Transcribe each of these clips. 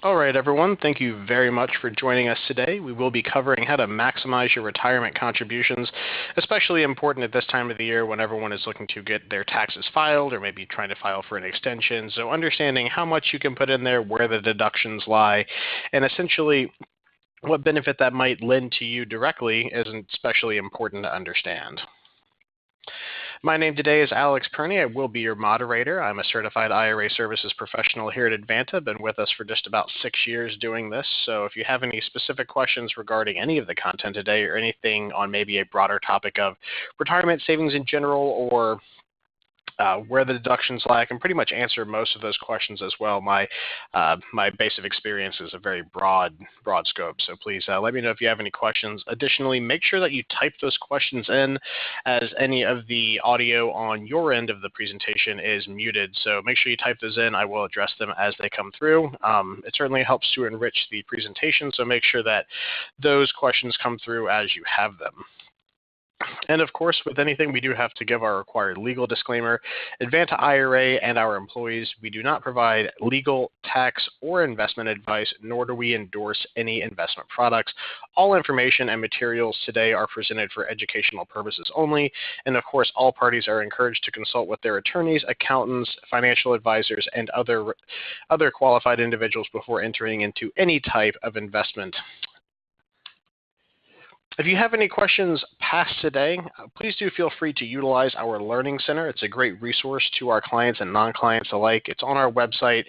All right, everyone. Thank you very much for joining us today. We will be covering how to maximize your retirement contributions, especially important at this time of the year when everyone is looking to get their taxes filed or maybe trying to file for an extension. So understanding how much you can put in there, where the deductions lie, and essentially what benefit that might lend to you directly is especially important to understand. My name today is Alex Perney. I will be your moderator. I'm a certified IRA services professional here at Advanta. I've been with us for just about 6 years doing this. So if you have any specific questions regarding any of the content today or anything on maybe a broader topic of retirement savings in general or where the deductions lie, I can pretty much answer most of those questions as well. My base of experience is a very broad scope, so please let me know if you have any questions. Additionally, make sure that you type those questions in, as any of the audio on your end of the presentation is muted. So make sure you type those in. I will address them as they come through. It certainly helps to enrich the presentation, so make sure that those questions come through as you have them. And of course, with anything, we do have to give our required legal disclaimer. Advanta IRA and our employees, we do not provide legal, tax, or investment advice, nor do we endorse any investment products. All information and materials today are presented for educational purposes only. And of course, all parties are encouraged to consult with their attorneys, accountants, financial advisors, and other qualified individuals before entering into any type of investment. If you have any questions past today, please do feel free to utilize our Learning Center. It's a great resource to our clients and non-clients alike. It's on our website.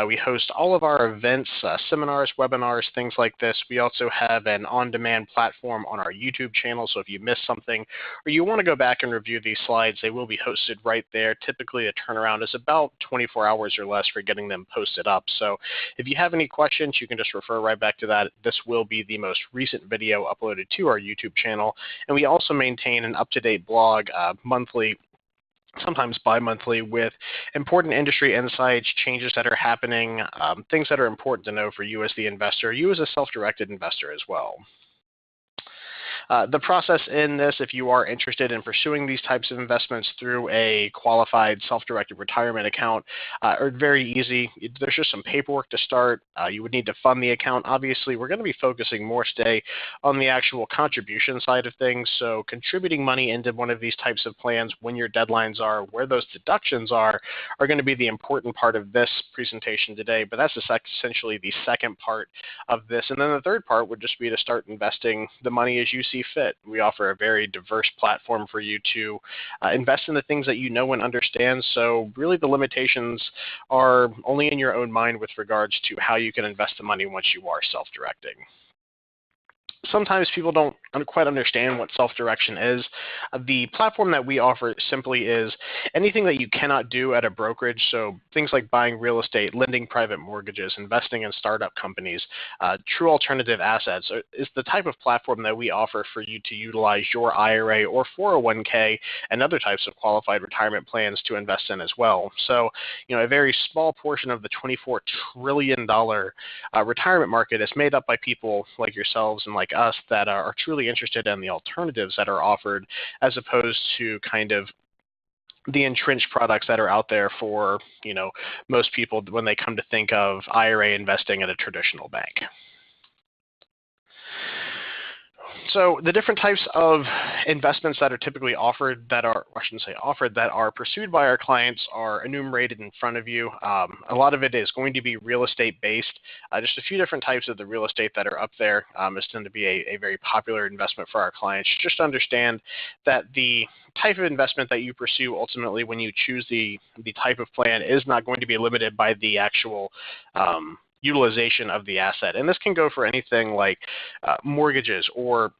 We host all of our events, seminars, webinars, things like this. We also have an on-demand platform on our YouTube channel, so if you missed something or you want to go back and review these slides, they will be hosted right there. Typically, the turnaround is about 24 hours or less for getting them posted up. So if you have any questions, you can just refer right back to that. This will be the most recent video uploaded to our YouTube channel, and we also maintain an up-to-date blog monthly, sometimes bi-monthly, with important industry insights, changes that are happening, things that are important to know for you as the investor, you as a self-directed investor as well. The process in this, if you are interested in pursuing these types of investments through a qualified self-directed retirement account, are very easy. There's just some paperwork to start. You would need to fund the account. Obviously, we're going to be focusing more today on the actual contribution side of things. So contributing money into one of these types of plans, when your deadlines are, where those deductions are going to be the important part of this presentation today. But that's essentially the second part of this. And then the third part would just be to start investing the money as you see fit. We offer a very diverse platform for you to invest in the things that you know and understand. So really the limitations are only in your own mind with regards to how you can invest the money once you are self-directing. Sometimes people don't quite understand what self-direction is. The platform that we offer simply is anything that you cannot do at a brokerage, so things like buying real estate, lending private mortgages, investing in startup companies, true alternative assets, is the type of platform that we offer for you to utilize your IRA or 401k and other types of qualified retirement plans to invest in as well. So, a very small portion of the $24 trillion retirement market is made up by people like yourselves and like us that are truly interested in the alternatives that are offered, as opposed to kind of the entrenched products that are out there for, most people when they come to think of IRA investing at a traditional bank. So the different types of investments that are typically offered that are, I shouldn't say offered, that are pursued by our clients are enumerated in front of you. A lot of it is going to be real estate based. Just a few different types of the real estate that are up there is tend to be a very popular investment for our clients. Just understand that the type of investment that you pursue ultimately when you choose the type of plan is not going to be limited by the actual utilization of the asset. And this can go for anything like mortgages or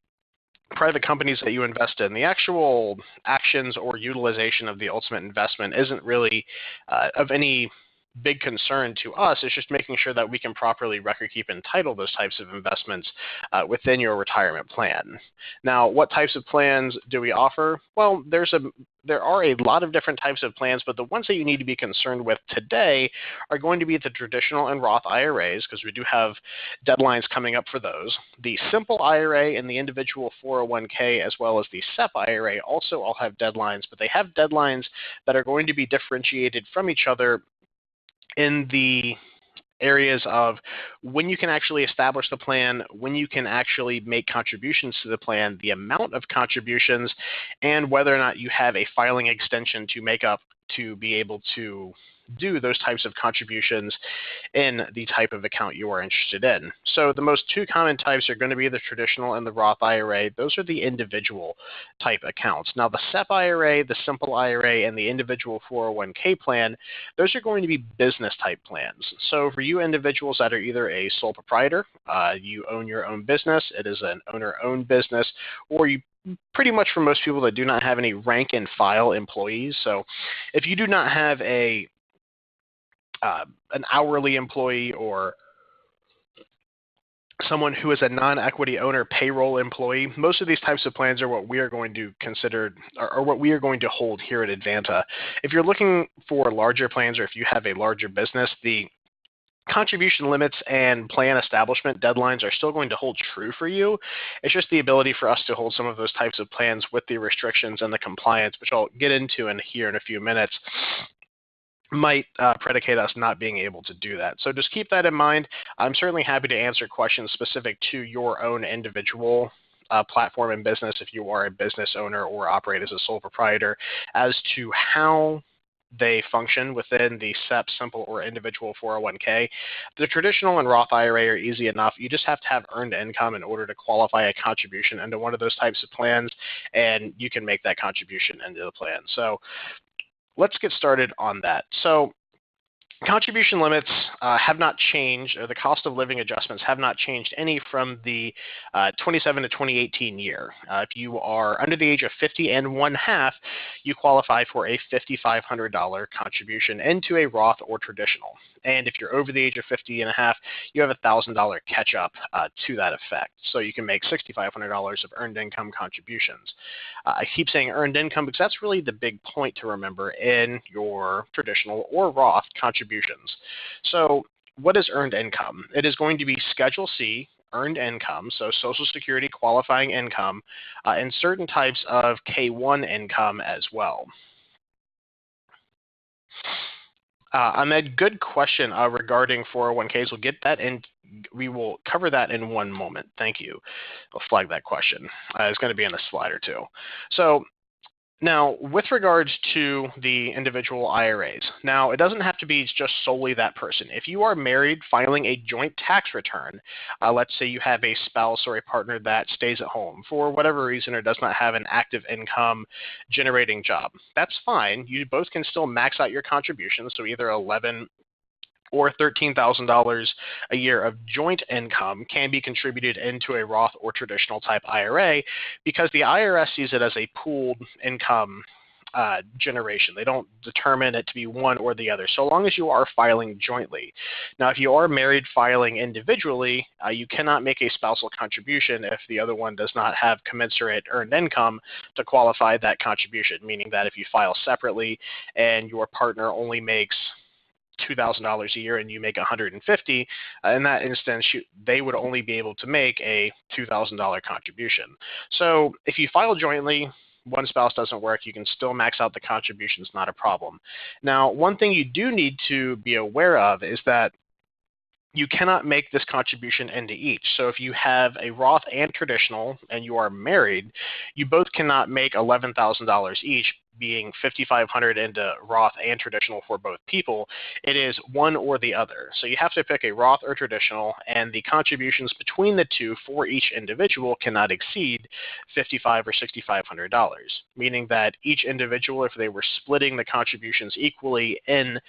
private companies that you invest in. The actual actions or utilization of the ultimate investment isn't really of any big concern to us. It's just making sure that we can properly record keep and title those types of investments within your retirement plan. Now, what types of plans do we offer? Well, there are a lot of different types of plans, but the ones that you need to be concerned with today are going to be the traditional and Roth IRAs, because we do have deadlines coming up for those. The simple IRA and the individual 401k, as well as the SEP IRA, also all have deadlines, but they have deadlines that are going to be differentiated from each other in the areas of when you can actually establish the plan, when you can actually make contributions to the plan, the amount of contributions, and whether or not you have a filing extension to make up to be able to do those types of contributions in the type of account you are interested in. So the most two common types are going to be the traditional and the Roth IRA. Those are the individual type accounts. Now the SEP IRA, the Simple IRA, and the individual 401k plan, those are going to be business type plans. So for you individuals that are either a sole proprietor, you own your own business, it is an owner-owned business, or you pretty much for most people that do not have any rank and file employees. So if you do not have an hourly employee or someone who is a non-equity owner payroll employee, most of these types of plans are what we are going to consider or what we are going to hold here at Advanta. If you're looking for larger plans or if you have a larger business, the contribution limits and plan establishment deadlines are still going to hold true for you. It's just the ability for us to hold some of those types of plans with the restrictions and the compliance, which I'll get into here in a few minutes, might predicate us not being able to do that. So just keep that in mind. I'm certainly happy to answer questions specific to your own individual platform and business if you are a business owner or operate as a sole proprietor as to how they function within the SEP, Simple, or individual 401k. The traditional and Roth IRA are easy enough. You just have to have earned income in order to qualify a contribution into one of those types of plans, and you can make that contribution into the plan. So let's get started on that. So contribution limits have not changed, or the cost of living adjustments have not changed any from the 27 to 2018 year. If you are under the age of 50 and 1/2, you qualify for a $5,500 contribution into a Roth or traditional. And if you're over the age of 50 and 1/2, you have a $1,000 catch up to that effect. So you can make $6,500 of earned income contributions. I keep saying earned income because that's really the big point to remember in your traditional or Roth contributions. So what is earned income? It is going to be Schedule C, earned income, so Social Security qualifying income, and certain types of K-1 income as well. Ahmed, good question regarding 401ks. We'll get that in. We will cover that in one moment. Thank you. I'll flag that question. It's going to be in a slide or two. So now, with regards to the individual IRAs, now it doesn't have to be just solely that person. If you are married filing a joint tax return, let's say you have a spouse or a partner that stays at home for whatever reason or does not have an active income generating job, that's fine. You both can still max out your contributions, so either $11,000 or $13,000 a year of joint income can be contributed into a Roth or traditional type IRA because the IRS sees it as a pooled income generation. They don't determine it to be one or the other, so long as you are filing jointly. Now, if you are married filing individually, you cannot make a spousal contribution if the other one does not have commensurate earned income to qualify that contribution, meaning that if you file separately and your partner only makes $2,000 a year and you make $150, in that instance, they would only be able to make a $2,000 contribution. So if you file jointly, one spouse doesn't work, you can still max out the contributions, not a problem. Now, one thing you do need to be aware of is that you cannot make this contribution into each. So if you have a Roth and traditional and you are married, you both cannot make $11,000 each, being $5,500 into Roth and traditional for both people. It is one or the other. So you have to pick a Roth or traditional, and the contributions between the two for each individual cannot exceed $5,500 or $6,500, meaning that each individual, if they were splitting the contributions equally in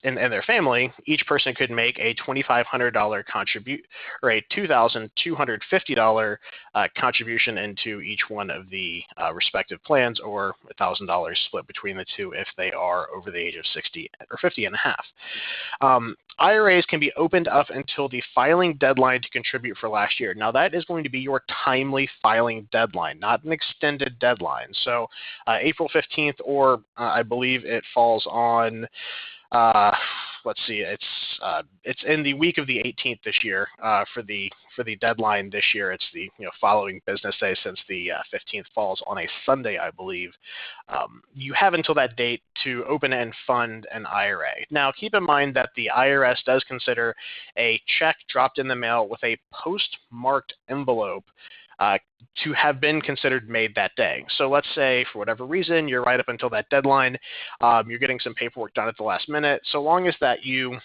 their family, each person could make a $2,500 contribute or a $2,250 contribution into each one of the respective plans, or $1,000 split between the two if they are over the age of 60 or 50 and a half. IRAs can be opened up until the filing deadline to contribute for last year. Now, that is going to be your timely filing deadline, not an extended deadline. So April 15th, or I believe it falls on let's see, it's in the week of the 18th this year for the deadline this year. It's the following business day, since the 15th falls on a Sunday, I believe. You have until that date to open and fund an IRA. Now, keep in mind that the IRS does consider a check dropped in the mail with a postmarked envelope to have been considered made that day. So let's say, for whatever reason, you're right up until that deadline, you're getting some paperwork done at the last minute. So long as that you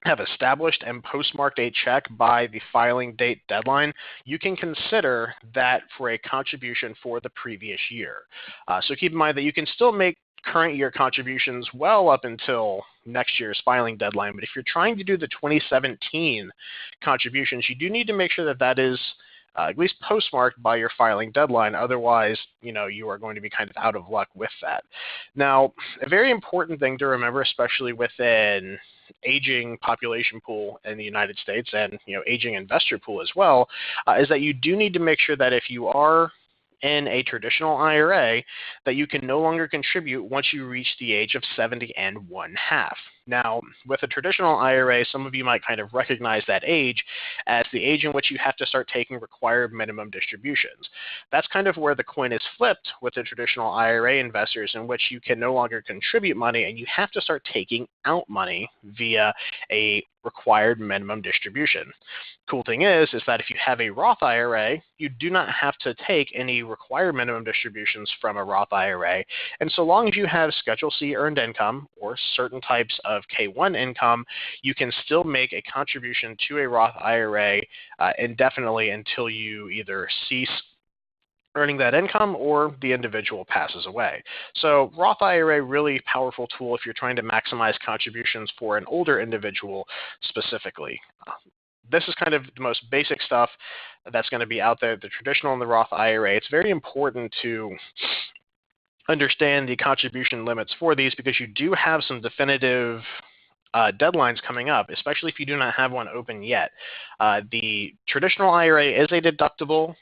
have established and postmarked a check by the filing date deadline, you can consider that for a contribution for the previous year. So keep in mind that you can still make current year contributions well up until next year's filing deadline. But if you're trying to do the 2017 contributions, you do need to make sure that that is at least postmarked by your filing deadline. Otherwise, you are going to be kind of out of luck with that. Now, a very important thing to remember, especially with an aging population pool in the United States and aging investor pool as well, is that you do need to make sure that if you are in a traditional IRA, that you can no longer contribute once you reach the age of 70 and 1/2. Now, with a traditional IRA, some of you might kind of recognize that age as the age in which you have to start taking required minimum distributions. That's kind of where the coin is flipped with the traditional IRA investors, in which you can no longer contribute money and you have to start taking out money via a required minimum distribution. Cool thing is that if you have a Roth IRA, you do not have to take any required minimum distributions from a Roth IRA. And so long as you have Schedule C earned income or certain types of K1 income, you can still make a contribution to a Roth IRA indefinitely until you either cease earning that income or the individual passes away. So Roth IRA, really powerful tool if you're trying to maximize contributions for an older individual specifically. This is kind of the most basic stuff that's going to be out there, the traditional and the Roth IRA. It's very important to understand the contribution limits for these, because you do have some definitive deadlines coming up, especially if you do not have one open yet. The traditional IRA is a deductible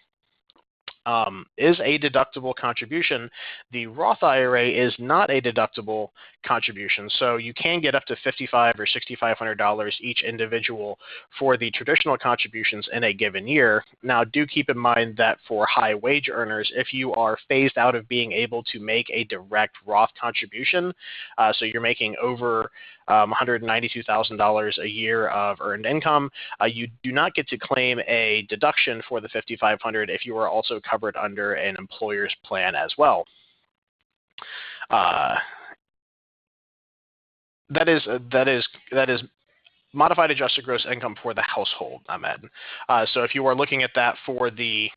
contribution. The Roth IRA is not a deductible contribution, so you can get up to $5,500 or $6,500 each individual for the traditional contributions in a given year. Now, do keep in mind that for high wage earners, if you are phased out of being able to make a direct Roth contribution, so you're making over $192,000 a year of earned income, you do not get to claim a deduction for the $5,500 if you are also covered under an employer's plan as well. That is modified adjusted gross income for the household, Ahmed. So if you are looking at that for the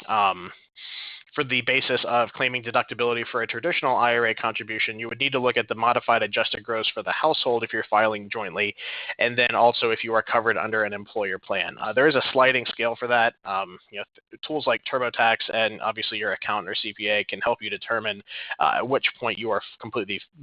basis of claiming deductibility for a traditional IRA contribution, you would need to look at the modified adjusted gross for the household if you're filing jointly, and then also if you are covered under an employer plan. There is a sliding scale for that. Tools like TurboTax and obviously your accountant or CPA can help you determine at which point you are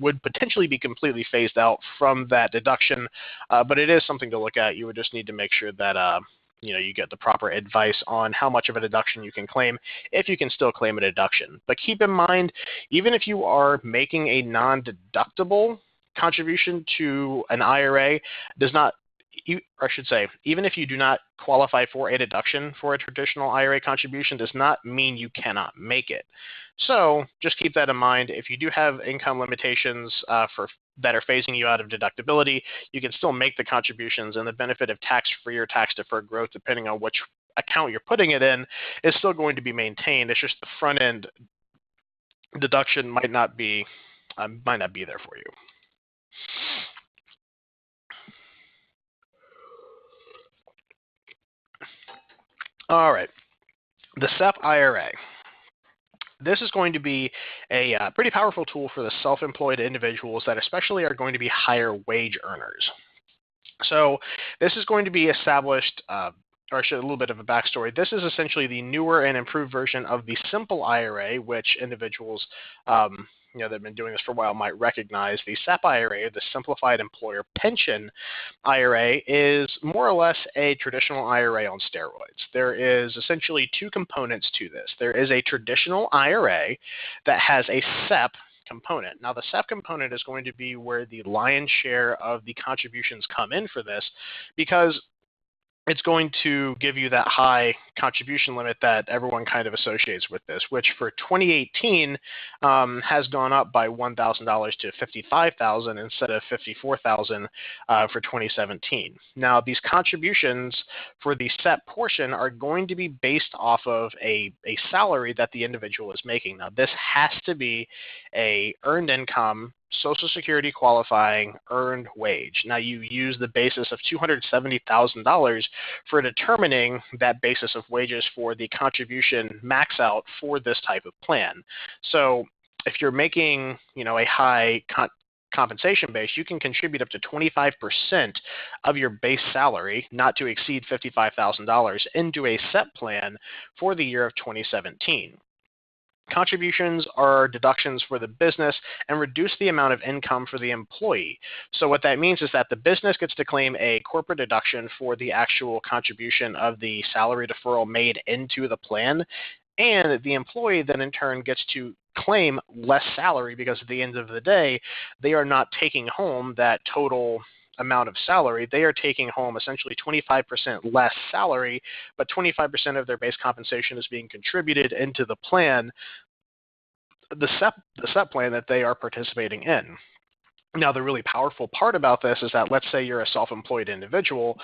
would potentially be completely phased out from that deduction, but it is something to look at. You would just need to make sure that you get the proper advice on how much of a deduction you can claim, if you can still claim a deduction. But keep in mind, even if you are making a non-deductible contribution to an IRA, even if you do not qualify for a deduction for a traditional IRA contribution, does not mean you cannot make it. So just keep that in mind. If you do have income limitations that are phasing you out of deductibility, you can still make the contributions, and the benefit of tax-free or tax-deferred growth, depending on which account you're putting it in, is still going to be maintained. It's just the front-end deduction might not be there for you. All right, the SEP IRA. This is going to be a pretty powerful tool for the self-employed individuals that especially are going to be higher wage earners. So this is going to be established, or a little bit of a backstory. This is essentially the newer and improved version of the Simple IRA, which individuals that have been doing this for a while might recognize. The SEP IRA, the Simplified Employer Pension IRA, is more or less a traditional IRA on steroids. There is essentially two components to this. There is a traditional IRA that has a SEP component. Now, the SEP component is going to be where the lion's share of the contributions come in for this, because it's going to give you that high contribution limit that everyone kind of associates with this, which for 2018 has gone up by $1,000 to $55,000 instead of $54,000 for 2017. Now, these contributions for the SEP portion are going to be based off of a salary that the individual is making. Now, this has to be a earned income, Social Security qualifying earned wage. Now, you use the basis of $270,000 for determining that basis of wages for the contribution max out for this type of plan. So if you're making, a high compensation base, you can contribute up to 25% of your base salary, not to exceed $55,000, into a SEP plan for the year of 2017. Contributions are deductions for the business and reduce the amount of income for the employee. So what that means is that the business gets to claim a corporate deduction for the actual contribution of the salary deferral made into the plan, and the employee then in turn gets to claim less salary, because at the end of the day, they are not taking home that total amount of salary. They are taking home essentially 25% less salary, but 25% of their base compensation is being contributed into the plan, the SEP plan that they are participating in. Now, the really powerful part about this is that, let's say you're a self-employed individual,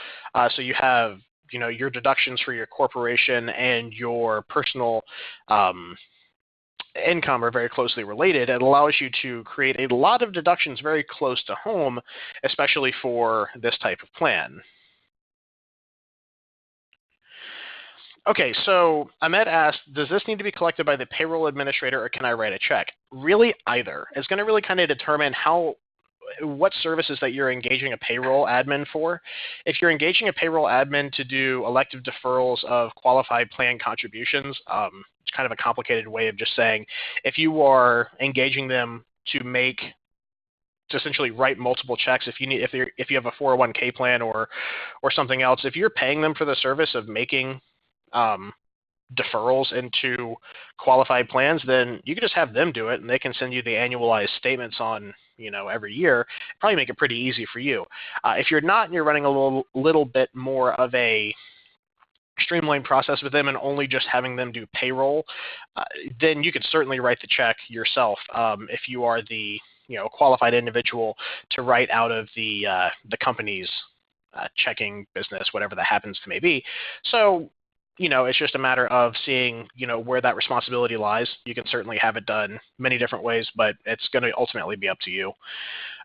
so you have your deductions for your corporation and your personal income are very closely related. It allows you to create a lot of deductions very close to home, especially for this type of plan. Okay, so Ahmed asked, does this need to be collected by the payroll administrator, or can I write a check? Really, either. It's going to really kind of determine what services that you're engaging a payroll admin for. If you're engaging a payroll admin to do elective deferrals of qualified plan contributions, it's kind of a complicated way of just saying, if you are engaging them to essentially write multiple checks, if you have a 401k plan or something else, if you're paying them for the service of making deferrals into qualified plans, then you can just have them do it, and they can send you the annualized statements on every year. Probably make it pretty easy for you. If you're not, and you're running a little bit more of a streamlined process with them and only just having them do payroll, then you could certainly write the check yourself if you are the qualified individual to write out of the company's checking business, whatever that happens to may be. So it's just a matter of seeing, where that responsibility lies. You can certainly have it done many different ways, but it's going to ultimately be up to you.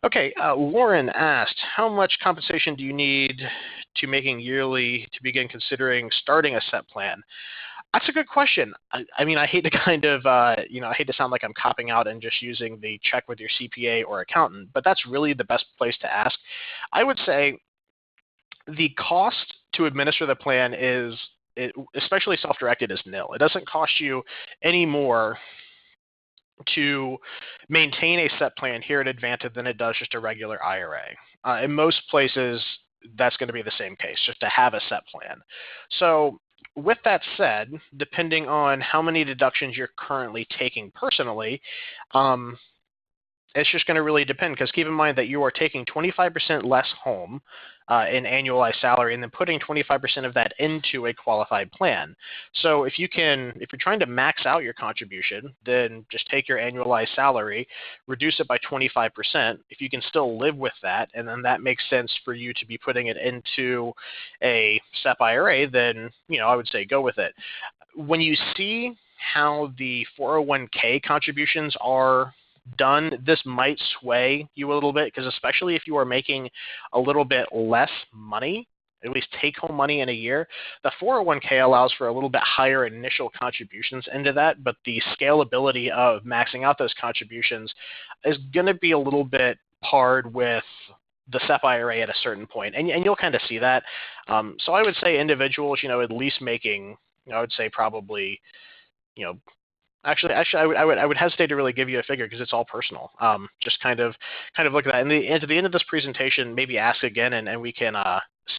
Okay, Lauren asked, how much compensation do you need to making yearly to begin considering starting a SEP plan? That's a good question. I mean, I hate to kind of, I hate to sound like I'm copping out and just using the check with your CPA or accountant, but that's really the best place to ask. I would say the cost to administer the plan especially self-directed, is nil. It doesn't cost you any more to maintain a SEP plan here at Advanta than it does just a regular IRA. In most places, that's going to be the same case, just to have a SEP plan. So with that said, depending on how many deductions you're currently taking personally, it's just going to really depend, because keep in mind that you are taking 25% less home in annualized salary and then putting 25% of that into a qualified plan. So if you're trying to max out your contribution, then just take your annualized salary, reduce it by 25%. If you can still live with that, and then that makes sense for you to be putting it into a SEP IRA, then I would say go with it. When you see how the 401k contributions are done, this might sway you a little bit, because especially if you are making a little bit less money, at least take-home money in a year, the 401k allows for a little bit higher initial contributions into that, but the scalability of maxing out those contributions is going to be a little bit pared with the SEP IRA at a certain point, and you'll kind of see that. So I would say individuals, at least making, I would say probably, Actually, I would hesitate to really give you a figure, because it's all personal. Just kind of look at that. And at the end of this presentation, maybe ask again, and we can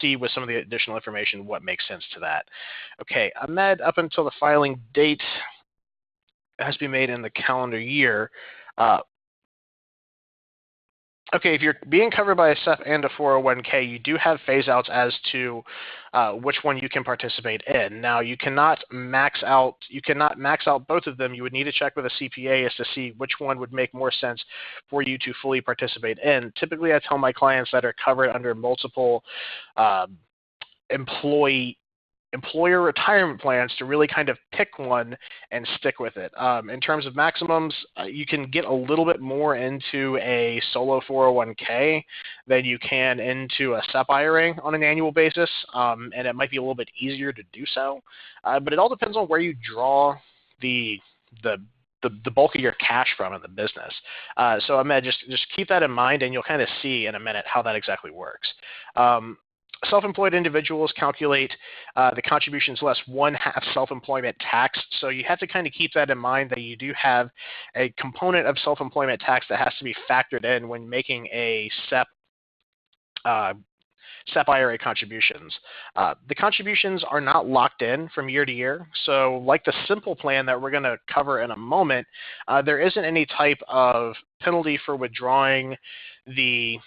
see with some of the additional information what makes sense to that. Okay, Ahmed, up until the filing date has been made in the calendar year. Okay, if you're being covered by a SEP and a 401k, you do have phase-outs as to which one you can participate in. Now, you cannot max out both of them. You would need to check with a CPA as to see which one would make more sense for you to fully participate in. Typically, I tell my clients that are covered under multiple uh, employer retirement plans to really kind of pick one and stick with it. In terms of maximums, you can get a little bit more into a solo 401k than you can into a SEP IRA on an annual basis, and it might be a little bit easier to do so. But it all depends on where you draw the bulk of your cash from in the business. So Ahmed, just keep that in mind, and you'll kind of see in a minute how that exactly works. Self-employed individuals calculate the contributions less 1/2 self-employment tax. So you have to kind of keep that in mind, that you do have a component of self-employment tax that has to be factored in when making a SEP IRA contributions. The contributions are not locked in from year to year. So like the simple plan that we're going to cover in a moment, there isn't any type of penalty for withdrawing the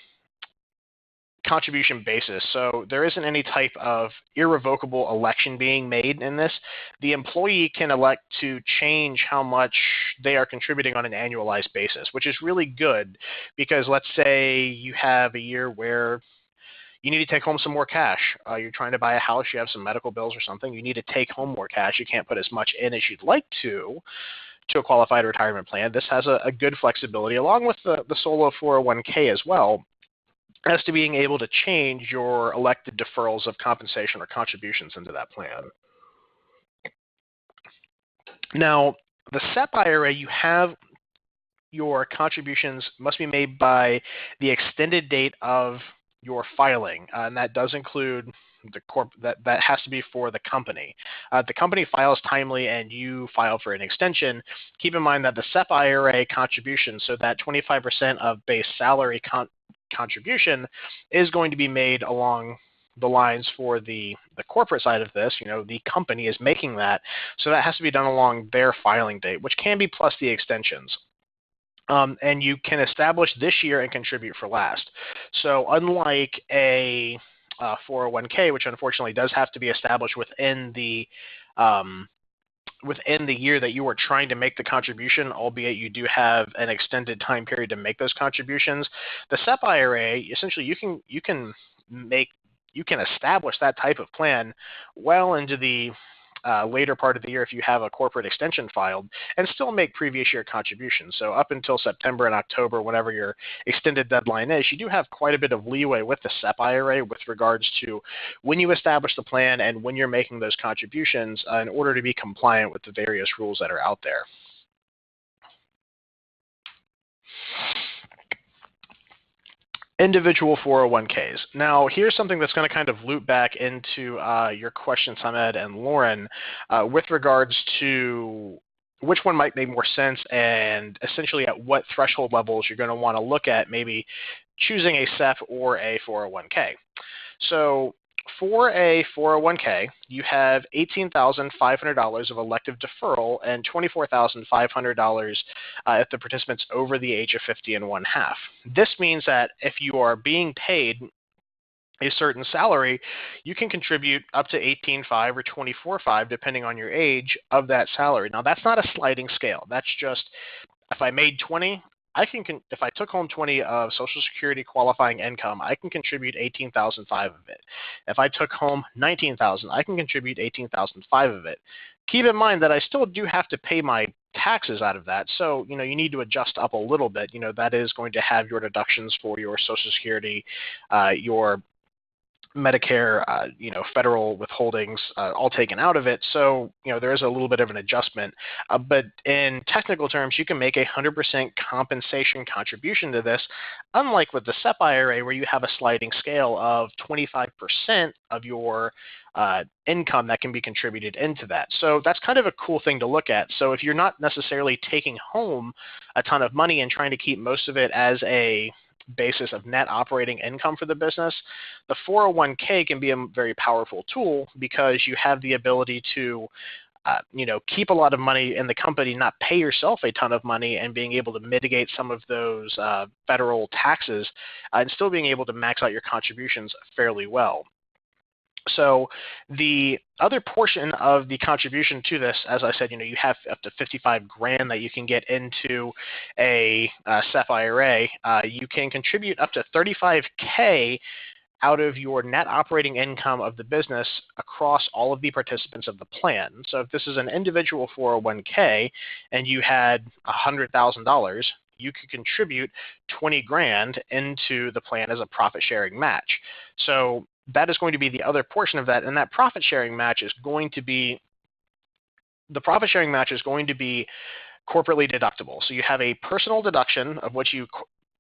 contribution basis. So there isn't any type of irrevocable election being made in this. The employee can elect to change how much they are contributing on an annualized basis, which is really good, because let's say you have a year where you need to take home some more cash. You're trying to buy a house, you have some medical bills or something, you need to take home more cash. You can't put as much in as you'd like to a qualified retirement plan. This has a good flexibility, along with the solo 401k as well, as to being able to change your elected deferrals of compensation or contributions into that plan. Now, the SEP IRA, you have your contributions must be made by the extended date of your filing, and that does include that has to be for the company. The company files timely and you file for an extension. Keep in mind that the SEP IRA contribution, so that 25% of base salary contribution, is going to be made along the lines for the corporate side of this. The company is making that, so that has to be done along their filing date, which can be plus the extensions. And you can establish this year and contribute for last. So unlike a 401k, which unfortunately does have to be established within the year that you are trying to make the contribution, albeit you do have an extended time period to make those contributions, the SEP IRA, essentially you can establish that type of plan well into the later part of the year if you have a corporate extension filed, and still make previous year contributions. So up until September and October, whenever your extended deadline is, you do have quite a bit of leeway with the SEP IRA with regards to when you establish the plan and when you're making those contributions in order to be compliant with the various rules that are out there. Individual 401ks. Now, here's something that's going to kind of loop back into your questions, Hamed and Lauren, with regards to which one might make more sense and essentially at what threshold levels you're going to want to look at maybe choosing a SEP or a 401k. So for a 401k, you have $18,500 of elective deferral and $24,500 if the participant's over the age of 50 and 1/2. This means that if you are being paid a certain salary, you can contribute up to $18,500 or $24,500 depending on your age of that salary. Now, that's not a sliding scale. That's just if I made 20, if I took home 20 of Social Security qualifying income, I can contribute $18,500 of it. If I took home $19,000, I can contribute $18,500 of it. Keep in mind that I still do have to pay my taxes out of that, so you need to adjust up a little bit. That is going to have your deductions for your Social Security, your Medicare, federal withholdings, all taken out of it. So, there is a little bit of an adjustment. But in technical terms, you can make 100% compensation contribution to this, unlike with the SEP IRA, where you have a sliding scale of 25% of your income that can be contributed into that. So that's kind of a cool thing to look at. So if you're not necessarily taking home a ton of money and trying to keep most of it as a basis of net operating income for the business, the 401k can be a very powerful tool because you have the ability to keep a lot of money in the company, not pay yourself a ton of money, and being able to mitigate some of those federal taxes, and still being able to max out your contributions fairly well. So the other portion of the contribution to this, as I said, you have up to 55 grand that you can get into a SEP IRA. You can contribute up to 35K out of your net operating income of the business across all of the participants of the plan. So if this is an individual 401k and you had $100,000, you could contribute 20 grand into the plan as a profit sharing match. So that is going to be the other portion of that, and that profit sharing match is going to be corporately deductible. So you have a personal deduction of what you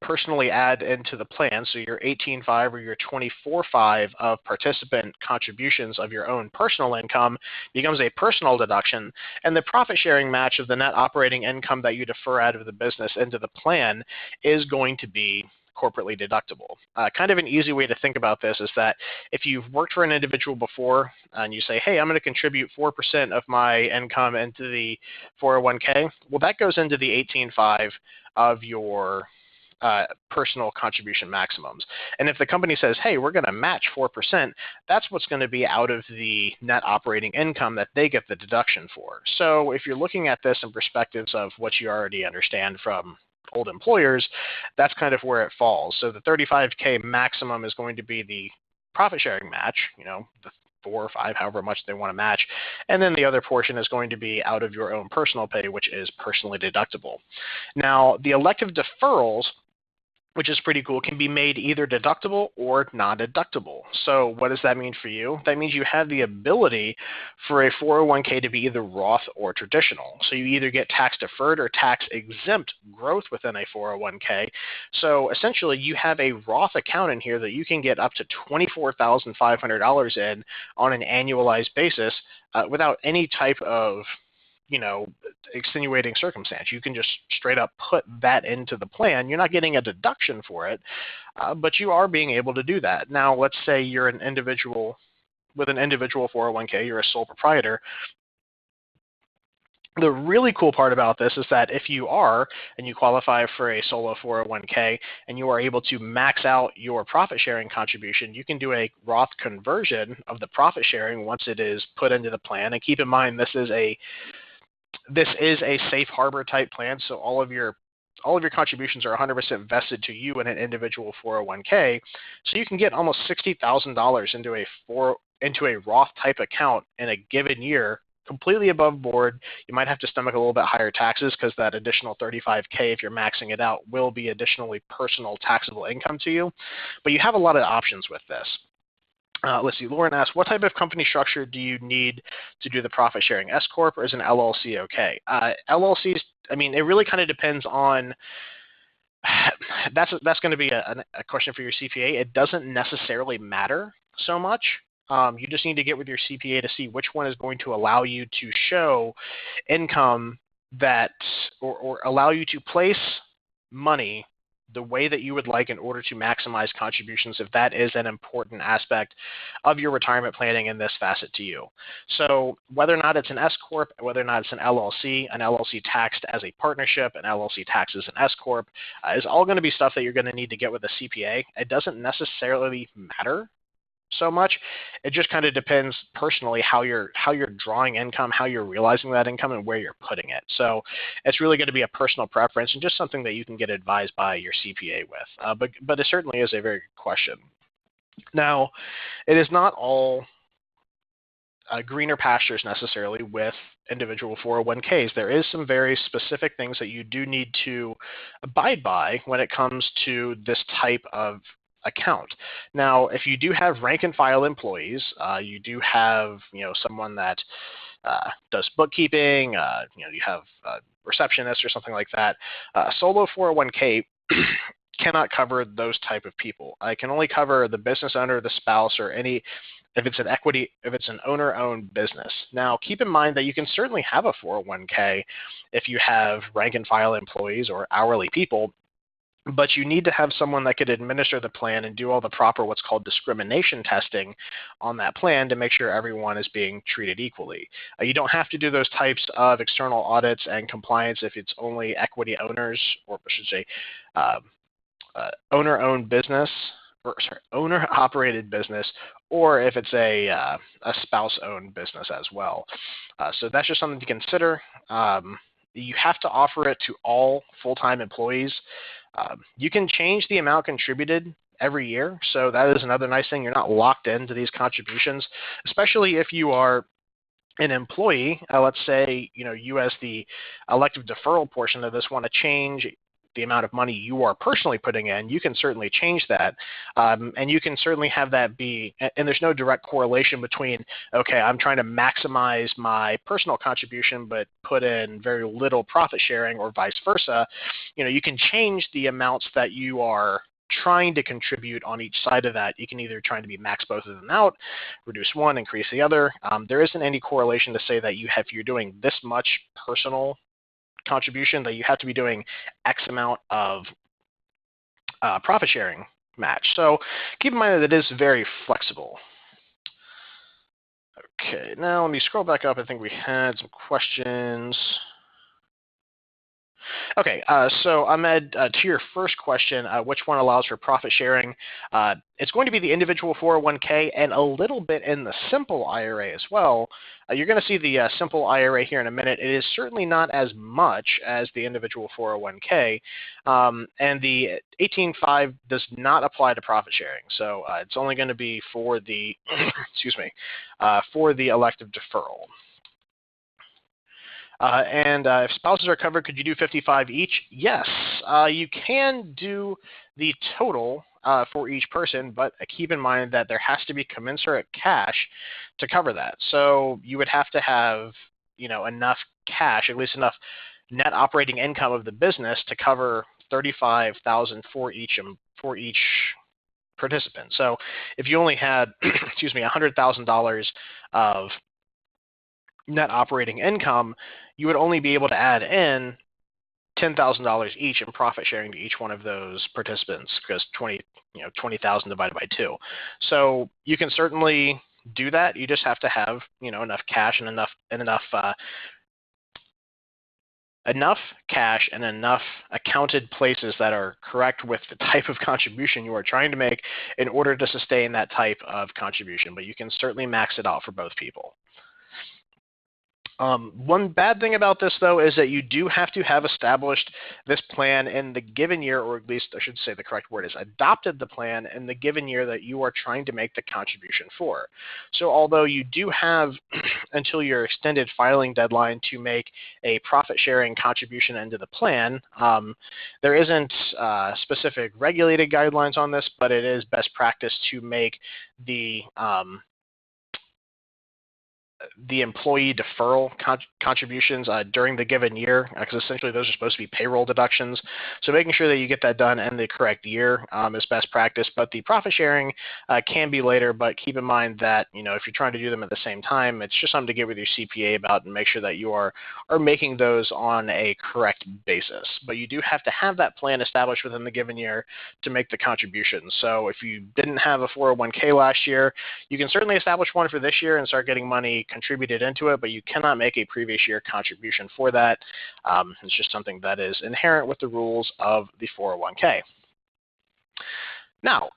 personally add into the plan, so your 18.5 or your 24.5 of participant contributions of your own personal income becomes a personal deduction, and the profit sharing match of the net operating income that you defer out of the business into the plan is going to be corporately deductible. Kind of an easy way to think about this is that if you've worked for an individual before and you say, hey, I'm going to contribute 4% of my income into the 401k, well, that goes into the 18.5 of your personal contribution maximums. And if the company says, hey, we're going to match 4%, that's what's going to be out of the net operating income that they get the deduction for. So if you're looking at this in perspectives of what you already understand from old employers, that's kind of where it falls. So the 35K maximum is going to be the profit sharing match, the 4 or 5, however much they want to match. And then the other portion is going to be out of your own personal pay, which is personally deductible. Now, the elective deferrals, which is pretty cool, can be made either deductible or non-deductible. So what does that mean for you? That means you have the ability for a 401k to be either Roth or traditional. So you either get tax-deferred or tax-exempt growth within a 401k. So essentially, you have a Roth account in here that you can get up to $24,500 in on an annualized basis without any type of extenuating circumstance. You can just straight up put that into the plan. You're not getting a deduction for it, but you are being able to do that. Now, let's say you're an individual with an individual 401k, you're a sole proprietor. The really cool part about this is that if you are and you qualify for a solo 401k and you are able to max out your profit sharing contribution, you can do a Roth conversion of the profit sharing once it is put into the plan. And keep in mind, this is a safe harbor type plan, so all of your contributions are 100% vested to you in an individual 401k. So you can get almost $60,000 into a Roth type account in a given year, completely above board. You might have to stomach a little bit higher taxes because that additional 35K, if you're maxing it out, will be additionally personal taxable income to you. But you have a lot of options with this. Let's see, Lauren asked, what type of company structure do you need to do the profit sharing? S Corp or is an LLC okay? LLCs, it really kind of depends on, that's going to be a question for your CPA. It doesn't necessarily matter so much. You just need to get with your CPA to see which one is going to allow you to show income that, or allow you to place money the way that you would like in order to maximize contributions, if that is an important aspect of your retirement planning in this facet to you. So whether or not it's an S Corp, whether or not it's an LLC taxed as a partnership, an LLC taxed as an S Corp, is all going to be stuff that you're going to need to get with a CPA. It doesn't necessarily matter so much. It just kind of depends personally how you're drawing income, how you're realizing that income, and where you're putting it. So it's really going to be a personal preference and just something that you can get advised by your CPA with. But it certainly is a very good question. Now, it is not all greener pastures necessarily with individual 401ks. There is some very specific things that you do need to abide by when it comes to this type of account. Now, if you do have rank and file employees, you do have someone that does bookkeeping, you have a receptionist or something like that, solo 401k cannot cover those type of people. I can only cover the business owner, the spouse, or if it's an owner-owned business. Now, keep in mind that you can certainly have a 401k if you have rank and file employees or hourly people. but you need to have someone that could administer the plan and do all the proper what's called discrimination testing on that plan to make sure everyone is being treated equally. You don't have to do those types of external audits and compliance if it's only equity owners, or I should say owner-owned business, or sorry, owner-operated business, or if it's a spouse-owned business as well. So that's just something to consider. You have to offer it to all full-time employees. You can change the amount contributed every year, so that is another nice thing. You're not locked into these contributions, especially if you are an employee. Let's say you as the elective deferral portion of this want to change the amount of money you are personally putting in. You can certainly change that, and you can certainly have that be, and there's no direct correlation between, okay, I'm trying to maximize my personal contribution but put in very little profit sharing, or vice versa. You can change the amounts that you are trying to contribute on each side of that. You can either try to be max both of them out, reduce one, increase the other. There isn't any correlation to say that if you're doing this much personal contribution that you have to be doing X amount of profit sharing match. So keep in mind that it is very flexible. Okay, now let me scroll back up. I think we had some questions. Okay, so Ahmed, to your first question, which one allows for profit sharing? It's going to be the individual 401k and a little bit in the simple IRA as well. You're going to see the simple IRA here in a minute. It is certainly not as much as the individual 401k, and the 18.5 does not apply to profit sharing. So it's only going to be for the, for the elective deferral. If spouses are covered, could you do 55 each? Yes, you can do the total for each person, but keep in mind that there has to be commensurate cash to cover that. So you would have to have, enough cash, at least enough net operating income of the business to cover $35,000 for each participant. So if you only had, $100,000 of net operating income, you would only be able to add in $10,000 each in profit sharing to each one of those participants, because 20,000 divided by 2. So you can certainly do that. You just have to have enough cash and enough cash and enough accounted places that are correct with the type of contribution you are trying to make in order to sustain that type of contribution. But you can certainly max it out for both people. One bad thing about this, though, is that you do have to have established this plan in the given year, or at least I should say the correct word is adopted the plan in the given year that you are trying to make the contribution for. So although you do have until your extended filing deadline to make a profit sharing contribution into the plan, there isn't specific regulated guidelines on this, but it is best practice to make the employee deferral contributions during the given year, because essentially those are supposed to be payroll deductions. So making sure that you get that done in the correct year is best practice. But the profit sharing can be later, but keep in mind that if you're trying to do them at the same time, it's just something to get with your CPA about and make sure that you are making those on a correct basis. But you do have to have that plan established within the given year to make the contributions. So if you didn't have a 401k last year, you can certainly establish one for this year and start getting money contributed into it, but you cannot make a previous year contribution for that. It's just something that is inherent with the rules of the 401k. Now,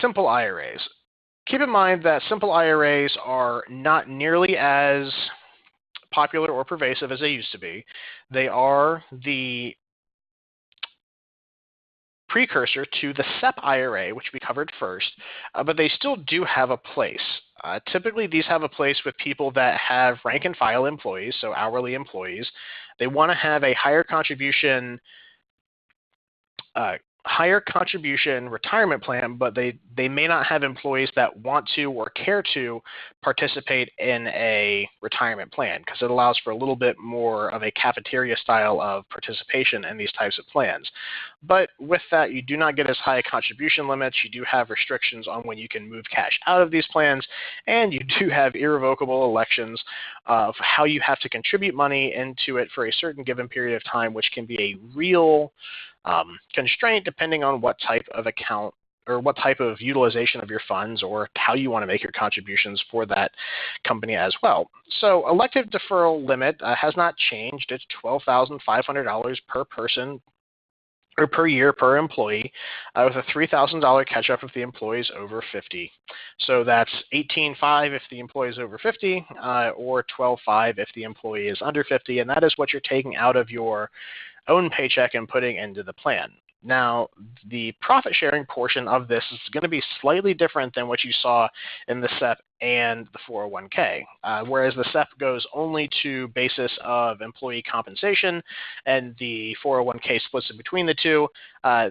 simple IRAs. Keep in mind that simple IRAs are not nearly as popular or pervasive as they used to be. They are the precursor to the SEP IRA, which we covered first, but they still do have a place. Typically, these have a place with people that have rank and file employees, so hourly employees. They want to have a higher contribution retirement plan, but they may not have employees that want to or care to participate in a retirement plan, because it allows for a little bit more of a cafeteria style of participation in these types of plans. But with that, you do not get as high contribution limits. You do have restrictions on when you can move cash out of these plans, and you do have irrevocable elections of how you have to contribute money into it for a certain given period of time, which can be a real constraint depending on what type of account or what type of utilization of your funds or how you want to make your contributions for that company as well. So elective deferral limit has not changed. It's $12,500 per person or per year per employee, with a $3,000 catch-up if the employee is over 50. So that's $18,500 if the employee is over 50, or $12,500 if the employee is under 50, and that is what you're taking out of your own paycheck and putting into the plan. Now, the profit sharing portion of this is going to be slightly different than what you saw in the SEP and the 401k. Whereas the SEP goes only to basis of employee compensation and the 401k splits in between the two,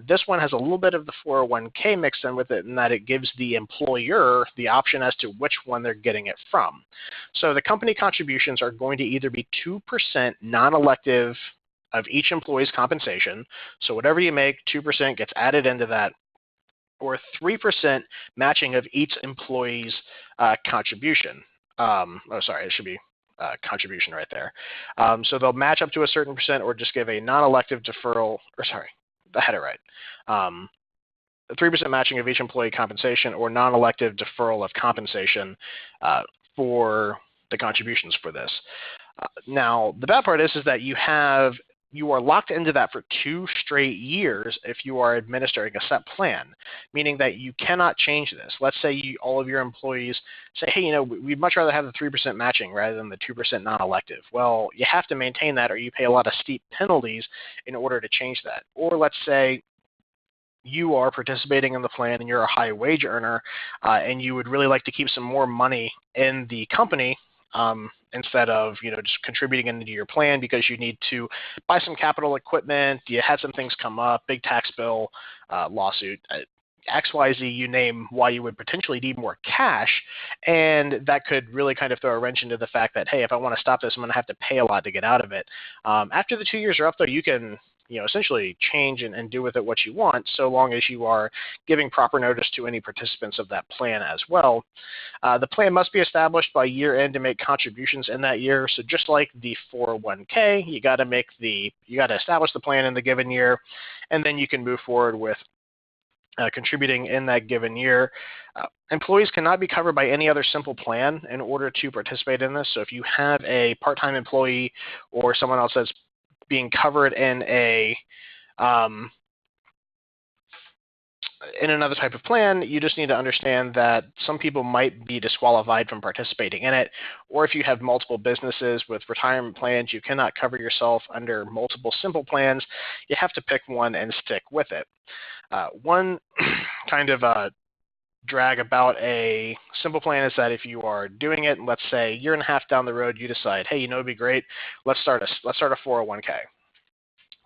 this one has a little bit of the 401k mixed in with it in that it gives the employer the option as to which one they're getting it from. So the company contributions are going to either be 2% non-elective of each employee's compensation. So whatever you make, 2% gets added into that, or 3% matching of each employee's contribution. It should be contribution right there. So they'll match up to a certain percent or just give a non-elective deferral, I had it right. 3% matching of each employee compensation or non-elective deferral of compensation for the contributions for this. Now, the bad part is that you are locked into that for 2 straight years if you are administering a SEP plan, meaning that you cannot change this. Let's say all of your employees say, hey, we'd much rather have the 3% matching rather than the 2% non-elective. Well, you have to maintain that or you pay a lot of steep penalties in order to change that. Or let's say you are participating in the plan and you're a high wage earner and you would really like to keep some more money in the company instead of just contributing into your plan because you need to buy some capital equipment, you had some things come up, big tax bill, lawsuit, XYZ, you name why you would potentially need more cash, and that could really kind of throw a wrench into the fact that, hey, if I want to stop this, I'm going to have to pay a lot to get out of it. After the 2 years are up, though, you can essentially change and do with it what you want, so long as you are giving proper notice to any participants of that plan as well. The plan must be established by year end to make contributions in that year. So just like the 401k, you got to establish the plan in the given year, and then you can move forward with contributing in that given year. Employees cannot be covered by any other simple plan in order to participate in this. So if you have a part-time employee or someone else that's being covered in in another type of plan, you just need to understand that some people might be disqualified from participating in it, or if you have multiple businesses with retirement plans, you cannot cover yourself under multiple simple plans. You have to pick one and stick with it. One kind of drag about a simple plan is that if you are doing it, let's say a year and a half down the road, you decide, hey, it'd be great, let's start a 401k.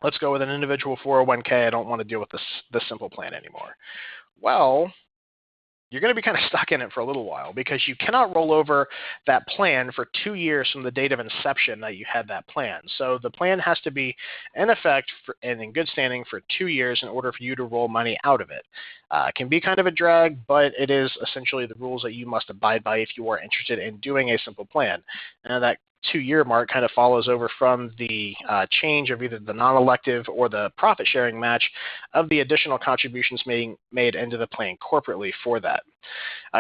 Let's go with an individual 401k. I don't want to deal with this simple plan anymore. Well, you're going to be kind of stuck in it for a little while because you cannot roll over that plan for 2 years from the date of inception that you had that plan. So the plan has to be in effect and in good standing for 2 years in order for you to roll money out of it. It can be kind of a drag, but it is essentially the rules that you must abide by if you are interested in doing a simple plan. And that 2-year mark kind of follows over from the change of either the non-elective or the profit-sharing match of the additional contributions made into the plan corporately for that.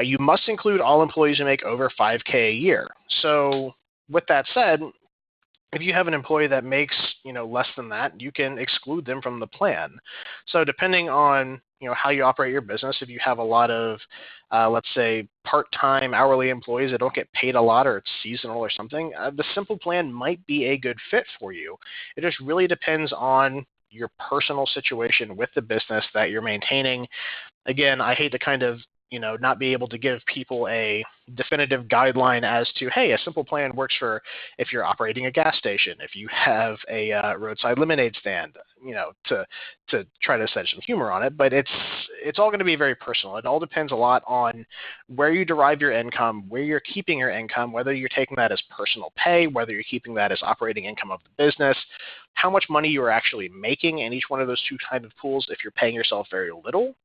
You must include all employees who make over $5K a year. So with that said, if you have an employee that makes less than that, you can exclude them from the plan. So depending on how you operate your business, if you have a lot of let's say part-time hourly employees that don't get paid a lot or it's seasonal or something, the simple plan might be a good fit for you. It just really depends on your personal situation with the business that you're maintaining. Again, I hate to kind of not be able to give people a definitive guideline as to, hey, a simple plan works for if you're operating a gas station, if you have a roadside lemonade stand, to try to set some humor on it. But it's all going to be very personal. It all depends a lot on where you derive your income, where you're keeping your income, whether you're taking that as personal pay, whether you're keeping that as operating income of the business, how much money you are actually making in each one of those two kind of pools. If you're paying yourself very little,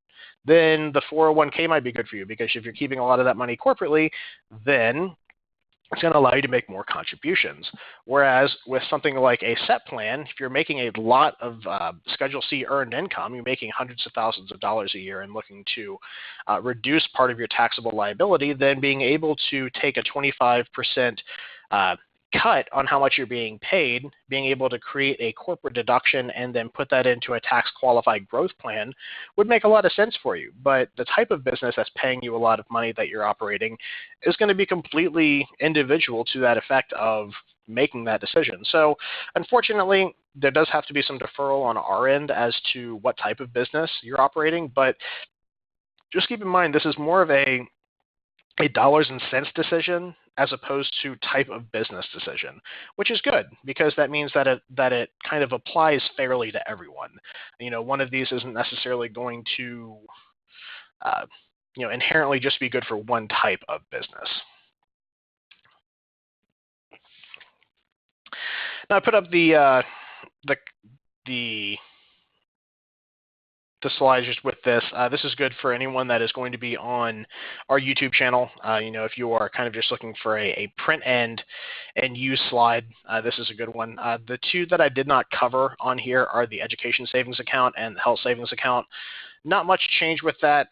then the 401k might be good for you, because if you're keeping a lot of that money corporately, then it's going to allow you to make more contributions. Whereas with something like a SEP plan, if you're making a lot of Schedule C earned income, you're making hundreds of thousands of dollars a year and looking to reduce part of your taxable liability, then being able to take a 25% cut on how much you're being paid, being able to create a corporate deduction and then put that into a tax-qualified growth plan would make a lot of sense for you. But the type of business that's paying you a lot of money that you're operating is going to be completely individual to that effect of making that decision. So unfortunately, there does have to be some deferral on our end as to what type of business you're operating, but just keep in mind this is more of a dollars and cents decision as opposed to type of business decision, which is good because that means that it kind of applies fairly to everyone. One of these isn't necessarily going to inherently just be good for one type of business. Now I put up the slides just with this. This is good for anyone that is going to be on our YouTube channel. If you are kind of just looking for a print and use slide, this is a good one. The two that I did not cover on here are the education savings account and the health savings account. Not much change with that.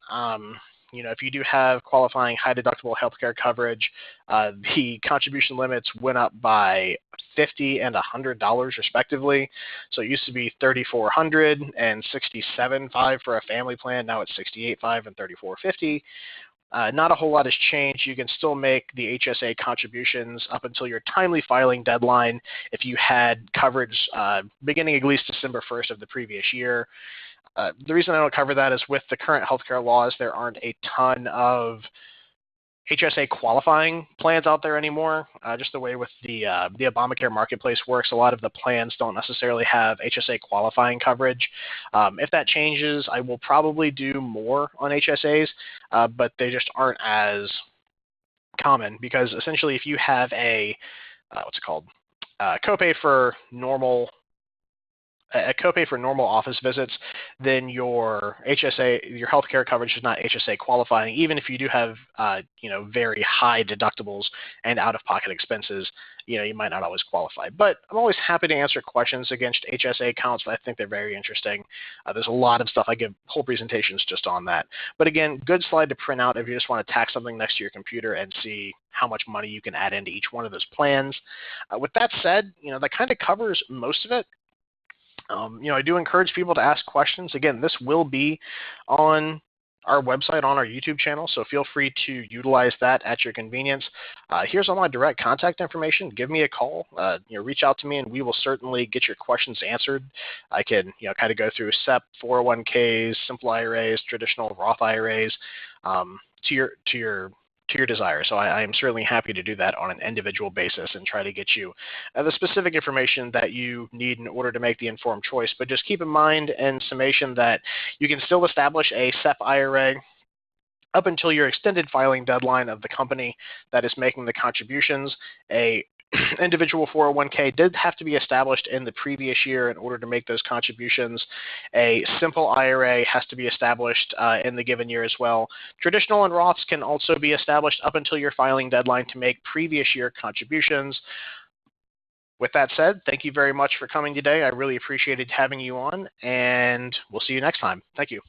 If you do have qualifying high deductible healthcare coverage, the contribution limits went up by $50 and $100 respectively. So it used to be $3,400 and $67.5 for a family plan. Now it's $68.5 and $34.50. Not a whole lot has changed. You can still make the HSA contributions up until your timely filing deadline if you had coverage beginning at least December 1st of the previous year. The reason I don't cover that is with the current healthcare laws, there aren't a ton of HSA qualifying plans out there anymore. Just the way with the Obamacare marketplace works, a lot of the plans don't necessarily have HSA qualifying coverage. If that changes, I will probably do more on HSAs, but they just aren't as common because essentially if you have a copay for normal office visits, then your healthcare coverage is not HSA qualifying. Even if you do have, very high deductibles and out-of-pocket expenses, you might not always qualify. But I'm always happy to answer questions against HSA accounts. I think they're very interesting. There's a lot of stuff. I give whole presentations just on that. But again, good slide to print out if you just want to tack something next to your computer and see how much money you can add into each one of those plans. With that said, that kind of covers most of it. I do encourage people to ask questions. Again, this will be on our website, on our YouTube channel, so feel free to utilize that at your convenience. Here's all my direct contact information. Give me a call. Reach out to me, and we will certainly get your questions answered. I can, kind of go through SEP, 401ks, simple IRAs, traditional Roth IRAs, to your desire. So I am certainly happy to do that on an individual basis and try to get you the specific information that you need in order to make the informed choice. But just keep in mind in summation that you can still establish a SEP IRA up until your extended filing deadline of the company that is making the contributions. A individual 401k did have to be established in the previous year in order to make those contributions. A simple IRA has to be established in the given year as well. Traditional and Roths can also be established up until your filing deadline to make previous year contributions. With that said, thank you very much for coming today. I really appreciated having you on, and we'll see you next time. Thank you.